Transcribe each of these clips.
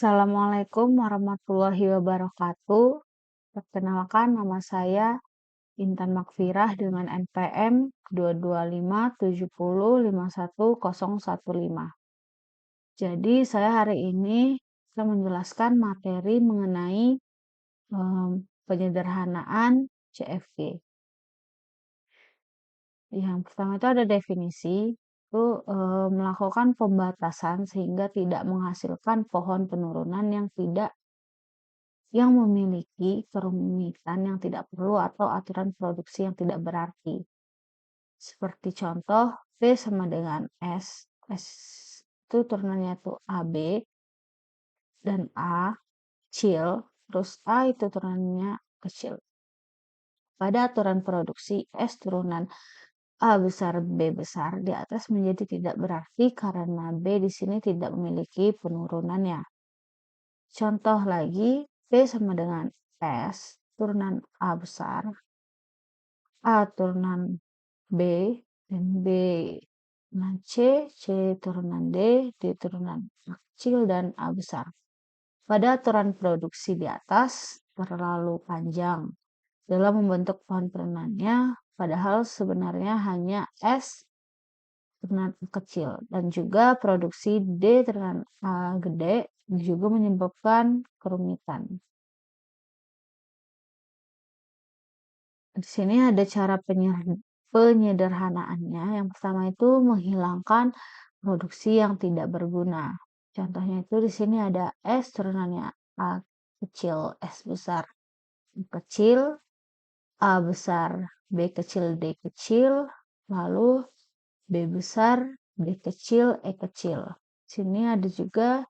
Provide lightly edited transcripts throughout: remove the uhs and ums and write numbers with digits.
Assalamualaikum warahmatullahi wabarakatuh. Perkenalkan nama saya Intan Makfirah dengan NPM 22570510015. Jadi saya hari ini akan menjelaskan materi mengenai penyederhanaan CFG. Yang pertama itu ada definisi, itu melakukan pembatasan sehingga tidak menghasilkan pohon penurunan yang memiliki kerumitan yang tidak perlu atau aturan produksi yang tidak berarti. Seperti contoh, V sama dengan S. S itu turunannya itu AB dan A kecil, terus A itu turunannya kecil. Pada aturan produksi, S turunan A besar B besar di atas menjadi tidak berarti karena B di sini tidak memiliki penurunannya. Contoh lagi, B sama dengan S, turunan A besar, A turunan B, dan B turunan C turunan D turunan A kecil, dan A besar. Pada aturan produksi di atas terlalu panjang dalam membentuk pohon penurunannya, padahal sebenarnya hanya S turunan A kecil, dan juga produksi D turunan A gede juga menyebabkan kerumitan. Di sini ada cara penyederhanaannya. Yang pertama itu menghilangkan produksi yang tidak berguna. Contohnya itu di sini ada S turunannya A kecil, S besar, B kecil, A besar, B kecil, D kecil, lalu B besar, D kecil, E kecil. Sini ada juga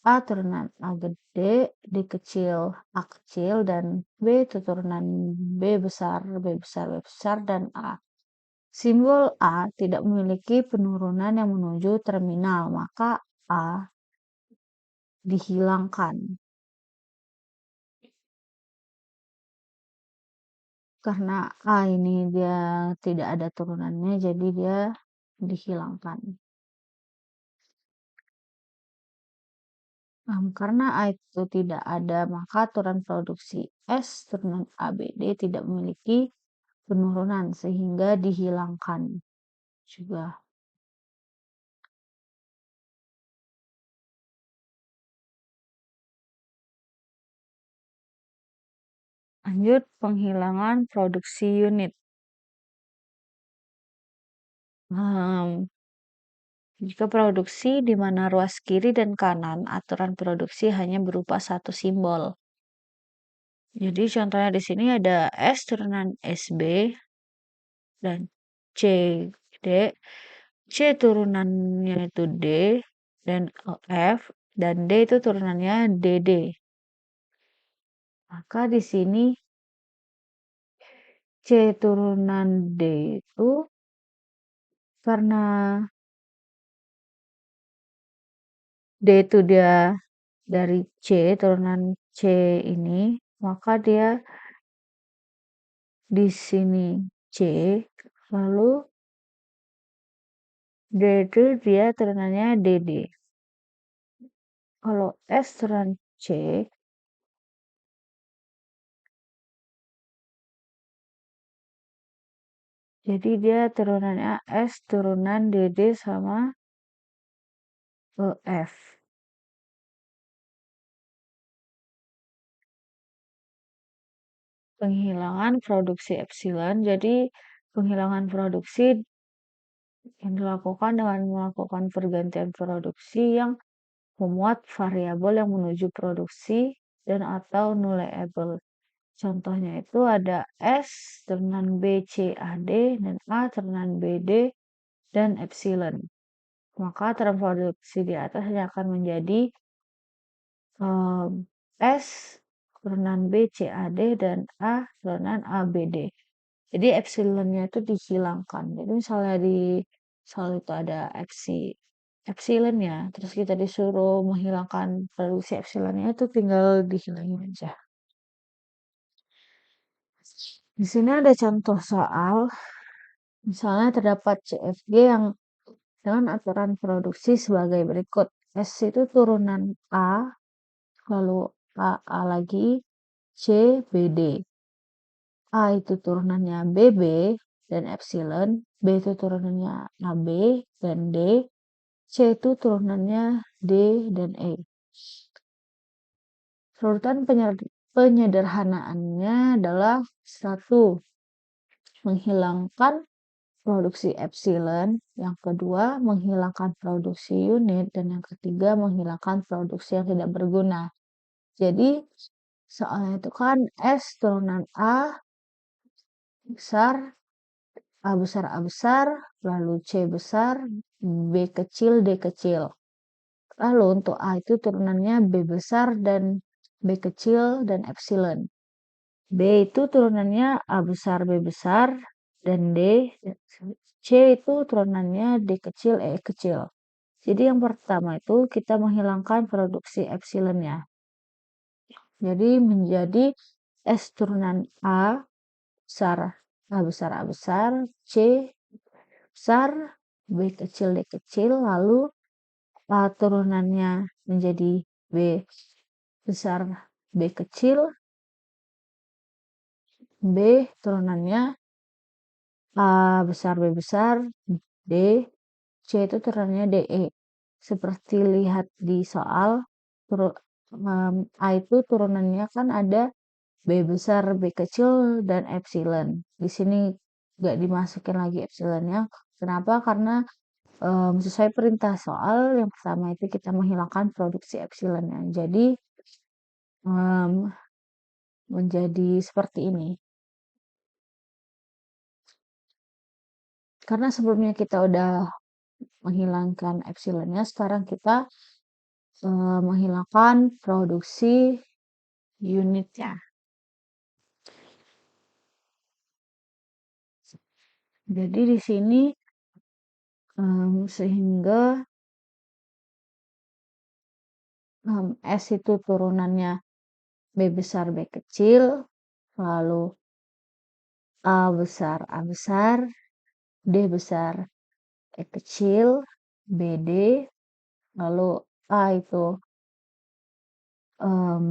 A turunan A gede, D kecil, A kecil, dan B itu turunan B besar, B besar, B besar, dan A. Simbol A tidak memiliki penurunan yang menuju terminal, maka A dihilangkan. Karena A ini dia tidak ada turunannya, jadi dia dihilangkan. Karena A itu tidak ada, maka aturan produksi S turunan ABD tidak memiliki penurunan sehingga dihilangkan juga. Lanjut, penghilangan produksi unit. Jika produksi di mana ruas kiri dan kanan, aturan produksi hanya berupa satu simbol. Jadi contohnya di sini ada S turunan SB dan CD. C turunannya itu D dan F, dan D itu turunannya DD. Maka di sini C turunan D itu karena D itu dia dari C, turunan C ini, maka dia di sini C, lalu D itu dia turunannya DD. Kalau S turunan C, jadi dia turunannya S turunan DD sama F. Penghilangan produksi epsilon. Jadi penghilangan produksi yang dilakukan dengan melakukan pergantian produksi yang memuat variabel yang menuju produksi dan atau nullable. Contohnya itu ada S turunan B C A D dan A turunan B D dan epsilon. Maka aturan produksi di atas hanya akan menjadi S turunan B C A D dan A turunan A B D. Jadi epsilonnya itu dihilangkan. Jadi misalnya soal itu ada epsilon ya, terus kita disuruh menghilangkan produksi epsilonnya, itu tinggal dihilangin aja. Di sini ada contoh soal, misalnya terdapat CFG yang dengan aturan produksi sebagai berikut. S itu turunan A lalu A lagi, C, BD. A itu turunannya BB dan epsilon, B itu turunannya AB dan D, C itu turunannya D dan E. Urutan penyederhanaannya adalah 1. Menghilangkan produksi epsilon, yang kedua menghilangkan produksi unit, dan yang ketiga menghilangkan produksi yang tidak berguna. Jadi soalnya itu kan S turunan A besar, A besar, A besar, lalu C besar, B kecil, D kecil. Lalu untuk A itu turunannya B besar dan B kecil dan epsilon. B itu turunannya A besar, B besar, dan D. C itu turunannya D kecil, E kecil. Jadi yang pertama itu kita menghilangkan produksi epsilonnya. Jadi menjadi S turunan A besar, A besar, A besar, C besar, B kecil, D kecil, lalu A turunannya menjadi B besar, B kecil, B turunannya A besar, B besar, D, C itu turunannya DE. Seperti lihat di soal, A itu turunannya kan ada B besar, B kecil, dan epsilon. Di sini nggak dimasukin lagi epsilonnya. Kenapa? Karena sesuai perintah soal, yang pertama itu kita menghilangkan produksi epsilonnya. Jadi menjadi seperti ini. Karena sebelumnya kita udah menghilangkan epsilonnya, sekarang kita menghilangkan produksi unitnya. Jadi di sini sehingga S itu turunannya B besar, B kecil, lalu A besar, A besar, D besar, E kecil, BD, lalu A itu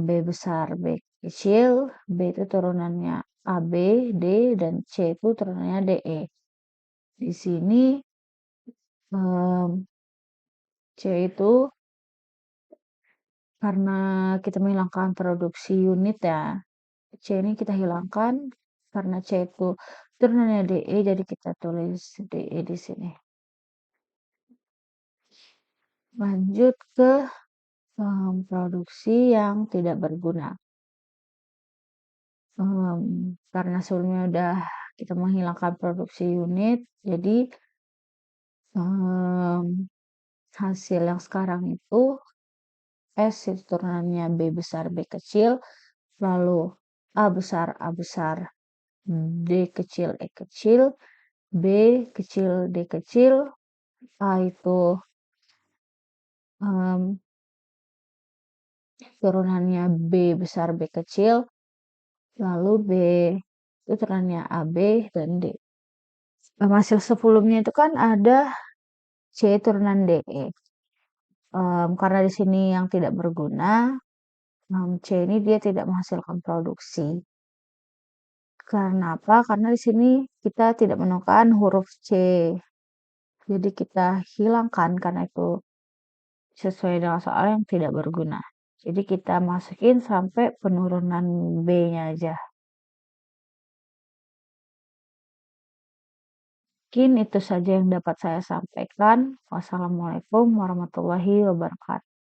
B besar, B kecil, B itu turunannya AB, D, dan C itu turunannya DE. Di sini C itu karena kita menghilangkan produksi unit ya, C ini kita hilangkan karena C itu turunannya DE, jadi kita tulis DE di sini. Lanjut ke produksi yang tidak berguna. Karena sebelumnya udah kita menghilangkan produksi unit, jadi hasil yang sekarang itu S itu turunannya B besar, B kecil, lalu A besar, A besar, D kecil, E kecil, B kecil, D kecil, A itu turunannya B besar, B kecil, lalu B itu turunannya AB dan D. Hasil sebelumnya itu kan ada C turunan DE. Karena di sini yang tidak berguna, C ini dia tidak menghasilkan produksi. Karena apa? Karena di sini kita tidak menemukan huruf C. Jadi kita hilangkan karena itu sesuai dengan soal yang tidak berguna. Jadi kita masukin sampai penurunan B-nya aja. Mungkin itu saja yang dapat saya sampaikan. Wassalamualaikum warahmatullahi wabarakatuh.